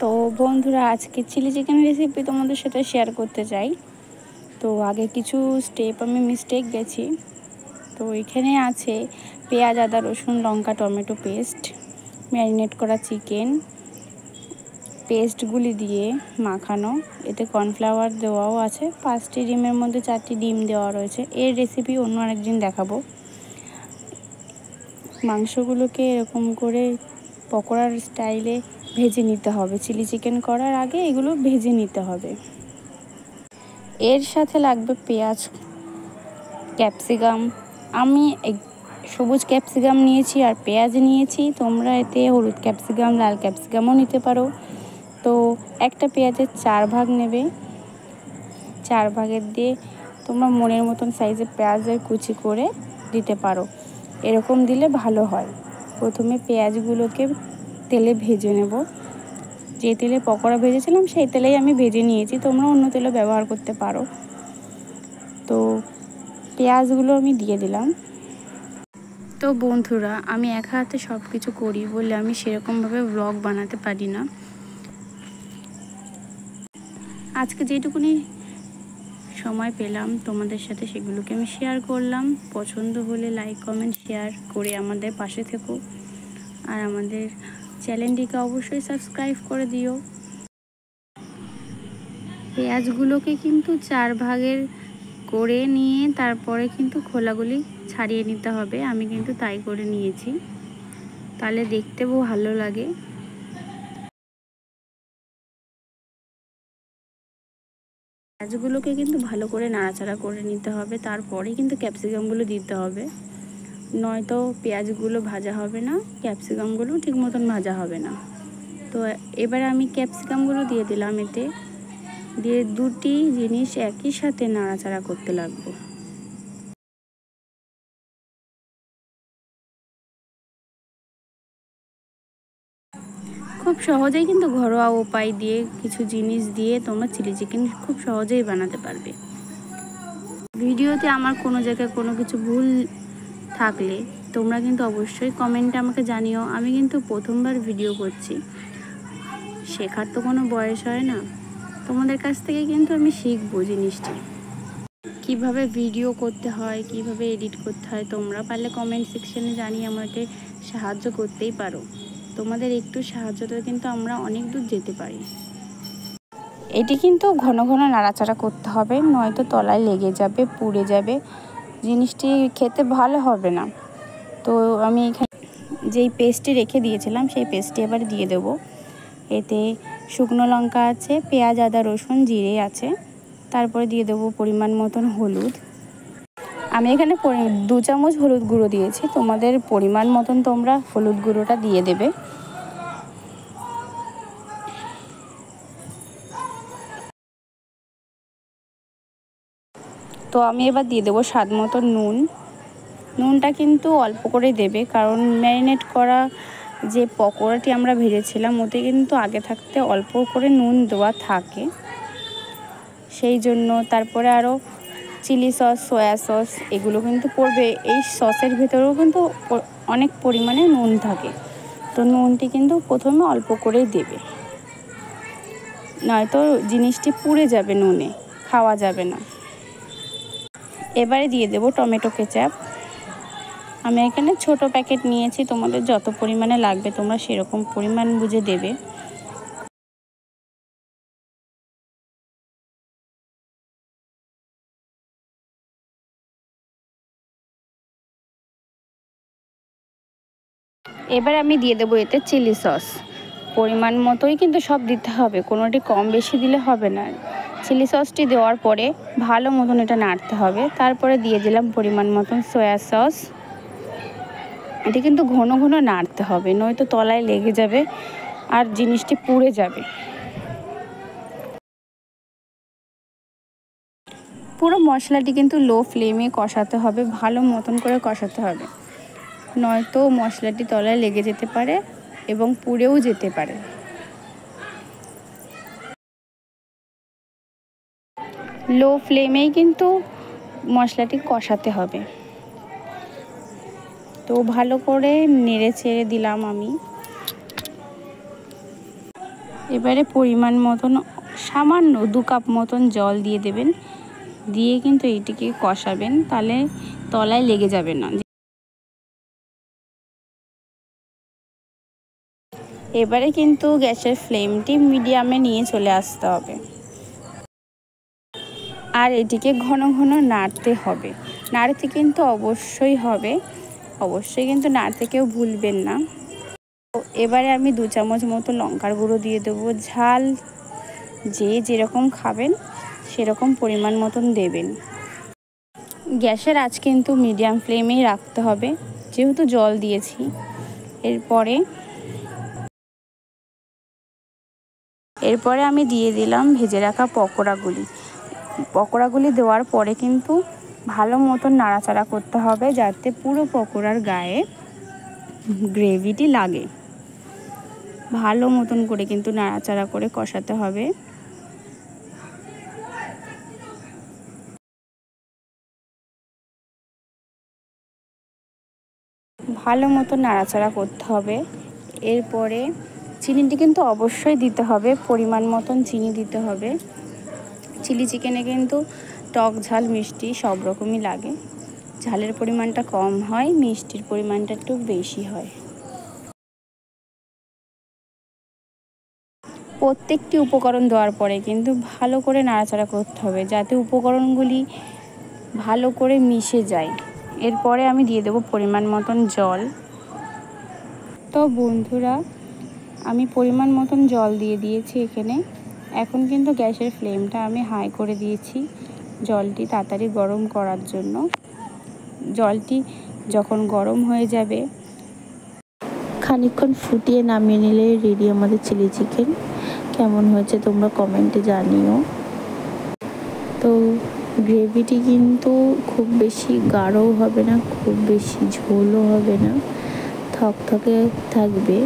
তো বন্ধুরা, আজকে চিলি চিকেন রেসিপি তোমাদের সাথে শেয়ার করতে চাই। তো আগে কিছু স্টেপ আমি মিস্টেক গেছি। তো এখানে আছে পেঁয়াজ, আদা, রসুন, লঙ্কা, টমেটো পেস্ট, ম্যারিনেট করা চিকেন, পেস্টগুলি দিয়ে মাখানো। এতে কর্নফ্লাওয়ার দেওয়াও আছে, 5টি ডিমের মধ্যে 4টি ডিম দেওয়া রয়েছে। এর রেসিপি অন্য আরেকদিন দেখাবো। মাংসগুলোকে এরকম করে পকোড়ার স্টাইলে ভেজে নিতে হবে। চিলি চিকেন করার আগে এগুলো ভেজে নিতে হবে। এর সাথে লাগবে পেঁয়াজ, ক্যাপসিকাম। আমি সবুজ ক্যাপসিকাম নিয়েছি আর পেঁয়াজ নিয়েছি। তোমরা এতে হলুদ ক্যাপসিকাম, লাল ক্যাপসিকামও নিতে পারো। তো একটা পেঁয়াজের 4 ভাগ নেবে। 4 ভাগের দিয়ে তোমরা মনের মতন সাইজের পেঁয়াজের কুচি করে দিতে পারো। এরকম দিলে ভালো হয়। প্রথমে পেঁয়াজগুলোকে তেলে ভেজে নেব। যে তেলে পকোড়া ভেজেছিলাম সেই তেলেই আমি ভেজে নিয়েছি, তোমরা অন্য তেলও ব্যবহার করতে পারো। তো পেঁয়াজগুলো আমি দিয়ে দিলাম। তো বন্ধুরা, আমি একা হাতে সব কিছু করি বলে আমি সেরকমভাবে ব্লগ বানাতে পারি না। আজকে যেটুকুনি সময় পেলাম তোমাদের সাথে সেগুলোকে আমি শেয়ার করলাম। পছন্দ হলে লাইক, কমেন্ট, শেয়ার করে আমাদের পাশে থেকো। আর আমাদের চ্যানেলটিকে অবশ্যই সাবস্ক্রাইব করে দিও। পেঁয়াজগুলোকে কিন্তু 4 ভাগের করে নিয়ে তারপরে কিন্তু খোলাগুলি ছাড়িয়ে নিতে হবে। আমি কিন্তু তাই করে নিয়েছি, তাহলে দেখতেও ভালো লাগে। পেঁয়াজগুলোকে কিন্তু ভালো করে নাড়াচাড়া করে নিতে হবে, তারপরে কিন্তু ক্যাপসিকামগুলো দিতে হবে। নয়তো পেঁয়াজগুলো ভাজা হবে না, ক্যাপসিকামগুলো ঠিক মতন ভাজা হবে না। তো এবারে আমি ক্যাপসিকামগুলো দিয়ে দিলাম। এতে দিয়ে দুটি জিনিস একই সাথে নাড়াচাড়া করতে লাগবো। খুব সহজেই কিন্তু ঘরোয়া উপায় দিয়ে কিছু জিনিস দিয়ে তোমরা চিলি চিকেন খুব সহজেই বানাতে পারবে। ভিডিওতে আমার কোনো জায়গায় কোনো কিছু ভুল থাকলে তোমরা কিন্তু অবশ্যই কমেন্টে আমাকে জানিও। আমি কিন্তু প্রথমবার ভিডিও করছি, শেখার তো কোনো বয়স হয় না। তোমাদের কাছ থেকে কিন্তু আমি শিখবো জিনিসটি, কিভাবে ভিডিও করতে হয়, কিভাবে এডিট করতে হয়। তোমরা পারলে কমেন্ট সেকশনে জানিয়ে আমাকে সাহায্য করতেই পারো। তোমাদের একটু সাহায্যতে কিন্তু আমরা অনেক দূর যেতে পারি। এটি কিন্তু ঘন ঘন নাড়াচাড়া করতে হবে, নয়তো তলায় লেগে যাবে, পুড়ে যাবে, জিনিসটি খেতে ভালো হবে না। তো আমি এখানে যেই পেস্টটি রেখে দিয়েছিলাম সেই পেস্টটি এবার দিয়ে দেবো। এতে শুকনো লঙ্কা আছে, পেঁয়াজ, আদা, রসুন, জিরে আছে। তারপরে দিয়ে দেবো পরিমাণ মতন হলুদ। আমি এখানে 2 চামচ হলুদ গুঁড়ো দিয়েছি। তোমাদের পরিমাণ মতন তোমরা হলুদ গুঁড়োটা দিয়ে দেবে। তো আমি এবার দিয়ে দেবো স্বাদ মতো নুন। নুনটা কিন্তু অল্প করে দেবে, কারণ ম্যারিনেট করা যে পকোড়াটি আমরা ভেজেছিলাম ওতে কিন্তু আগে থাকতে অল্প করে নুন দেওয়া থাকে, সেই জন্য। তারপরে আরও চিলি সস, সয়া সস এগুলো কিন্তু পড়বে। এই সসের ভেতরেও কিন্তু অনেক পরিমাণে নুন থাকে। তো নুনটি কিন্তু প্রথমে অল্প করেই দেবে, নয়তো জিনিসটি পুড়ে যাবে, নুনে খাওয়া যাবে না। এবারে দিয়ে দেবো টমেটো কেচাপ। আমি এখানে ছোট প্যাকেট নিয়েছি, তোমাদের যত পরিমাণে লাগবে তোমরা সেরকম পরিমাণ বুঝে দেবে। এবার আমি দিয়ে দেবো এতে চিলি সস। পরিমাণ মতোই কিন্তু সব দিতে হবে, কোনোটি কম বেশি দিলে হবে না। চিলি সসটি দেওয়ার পরে ভালো মতন এটা নাড়তে হবে। তারপরে দিয়ে দিলাম পরিমাণ মতন সয়া সস। এটি কিন্তু ঘন ঘন নাড়তে হবে, নয়তো তলায় লেগে যাবে আর জিনিসটি পুড়ে যাবে। পুরো মশলাটি কিন্তু লো ফ্লেমে কষাতে হবে, ভালো মতন করে কষাতে হবে, নয়তো মশলাটি তলায় লেগে যেতে পারে এবং পুড়েও যেতে পারে। লো ফ্লেমেই কিন্তু মশলাটি কষাতে হবে। তো ভালো করে নেড়ে ছেড়ে দিলাম আমি। এবারে পরিমাণ মতন সামান্য 2 কাপ মতন জল দিয়ে দেবেন, দিয়ে কিন্তু এইটিকে কষাবেন, তাহলে তলায় লেগে যাবে না। এবারে কিন্তু গ্যাসের ফ্লেমটি মিডিয়ামে নিয়ে চলে আসতে হবে, আর এটিকে ঘন ঘন নাড়তে হবে। নাড়তে কিন্তু অবশ্যই হবে, অবশ্যই কিন্তু নাড়তে কেউ ভুলবেন না। এবারে আমি 2 চামচ মতো লঙ্কার গুঁড়ো দিয়ে দেবো। ঝাল যে যেরকম খাবেন সেরকম পরিমাণ মতন দেবেন। গ্যাসের আঁচ কিন্তু মিডিয়াম ফ্লেমেই রাখতে হবে, যেহেতু জল দিয়েছি। এরপরে আমি দিয়ে দিলাম ভেজে রাখা পকোড়াগুলি দেওয়ার পরে কিন্তু ভালো মতন নাড়াচাড়া করতে হবে, যাতে পুরো পকোড়ার গায়ে গ্রেভিটি লাগে। ভালো মতন করে কিন্তু নাড়াচাড়া করে কষাতে হবে। ভালো মতো নাড়াচাড়া করতে হবে। এরপরে চিনিটি কিন্তু অবশ্যই দিতে হবে, পরিমাণ মতন চিনি দিতে হবে। চিলি চিকেনে কিন্তু টক ঝাল মিষ্টি সব রকমই লাগে। ঝালের পরিমাণটা কম হয়, মিষ্টির পরিমাণটা একটু বেশি হয়। প্রত্যেকটি উপকরণ দেওয়ার পরে কিন্তু ভালো করে নাড়াচাড়া করতে হবে, যাতে উপকরণগুলি ভালো করে মিশে যায়। এরপরে আমি দিয়ে দেবো পরিমাণ মতন জল। তো বন্ধুরা, আমি পরিমাণ মতন জল দিয়ে দিয়েছি এখানে। এখন কিন্তু গ্যাসের ফ্লেমটা আমি হাই করে দিয়েছি জলটি তাড়াতাড়ি গরম করার জন্য। জলটি যখন গরম হয়ে যাবে, খানিকক্ষণ ফুটিয়ে নামিয়ে নিলে রেডি আমাদের চিলি চিকেন। কেমন হয়েছে তোমরা কমেন্টে জানিও। তো গ্রেভিটি কিন্তু খুব বেশি গাঢ়ও হবে না, খুব বেশি ঝোলও হবে না, থকথকে থাকবে।